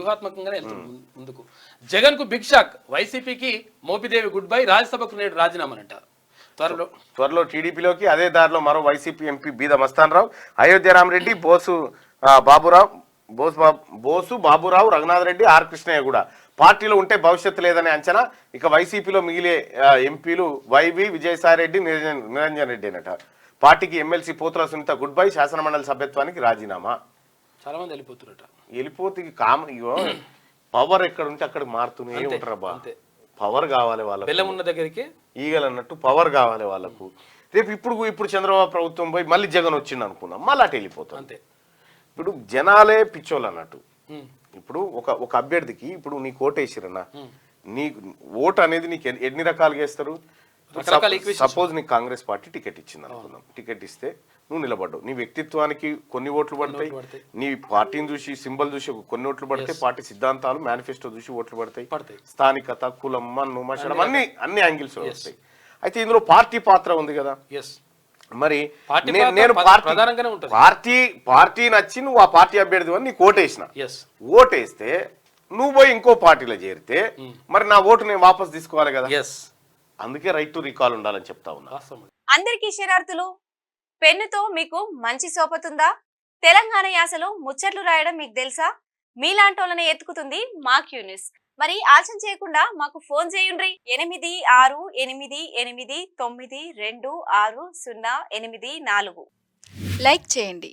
వ్యూహాత్మకంగానే వెళ్తుంది ముందుకు. జగన్ కు బిగ్ షాక్, వైసీపీకి మోపిదేవి గుడ్ బై, రాజ్యసభకు నేడు రాజీనామా అంటారు. త్వరలో టీడీపీలోకి, అదే దారిలో మరో వైసీపీ ఎంపీ బీద మస్తానరావు, అయోధ్య రామరెడ్డి, బోసు బాబురావు, రఘునాథ్ రెడ్డి, ఆర్ కృష్ణయ్య కూడా పార్టీలో ఉంటే భవిష్యత్తు లేదనే అంచనా. ఇక వైసీపీలో మిగిలే ఎంపీలు వైవి విజయసాయిరెడ్డి, నిరంజన్ రెడ్డి అనట. పార్టీకి ఎమ్మెల్సీ పోతుల సునీత గుడ్ బై, శాసనమండలి సభ్యత్వానికి రాజీనామా. చాలా మంది వెళ్ళిపోతున్నట. వెళ్ళిపోతే ఇగో పవర్ ఎక్కడ ఉంటే అక్కడ మారుతూనే ఉంటారబ్బా. పవర్ కావాలి వాళ్ళకి, బెల్లం ఉన్న దగ్గరికి ఈగలు అన్నట్టు పవర్ కావాలి వాళ్ళకు. రేపు ఇప్పుడు చంద్రబాబు ప్రభుత్వం పోయి మళ్ళీ జగన్ వచ్చింది అనుకుందాం, మళ్ళీ అటు వెళ్ళిపోతాం. అంతే. ఇప్పుడు జనాలే పిచ్చోళ్ళు అన్నట్టు. ఇప్పుడు ఒక అభ్యర్థికి ఇప్పుడు నీకు ఓటు వేసిరన్నా, నీకు ఓటు అనేది నీకు ఎన్ని రకాలుగా వేస్తారు. సపోజ్ నీకు కాంగ్రెస్ పార్టీ టికెట్ ఇచ్చింది అనుకుందాం, టికెట్ ఇస్తే నువ్వు నిలబడ్డావు, నీ వ్యక్తిత్వానికి కొన్ని ఓట్లు పడతాయి, నీ పార్టీని చూసి సింబల్ చూసి కొన్ని ఓట్లు పడతాయి, పార్టీ సిద్ధాంతాలు మేనిఫెస్టో చూసి ఓట్లు పడతాయి, స్థానికత, కులం, మన్ను, మషడం అన్ని యాంగిల్స్ వస్తాయి. అయితే ఇందులో పార్టీ పాత్ర ఉంది కదా. మరి నేను పార్టీ నచ్చి నువ్వు ఆ పార్టీ అభ్యర్థి అని నీకు ఓటేసిన, ఓటేస్తే నువ్వు పోయి ఇంకో పార్టీలో చేరితే మరి నా ఓటు నేను వాపస్ తీసుకోవాలి కదా. అందుకే రైట్ టు రీకాల్ ఉండాలని చెప్తా ఉన్నా. అందరికీ శరణార్థులు. పెన్నుతో మీకు మంచి సోపతుందా? తెలంగాణ యాసలో ముచ్చట్లు రాయడం మీకు తెలుసా? మీలాంటోళ్ళని ఎత్తుకుతుంది మా క్యూ న్యూస్. మరి ఆలస్యం చేయకుండా మాకు ఫోన్ చేయండి. 8688892608. లైక్ చేయండి.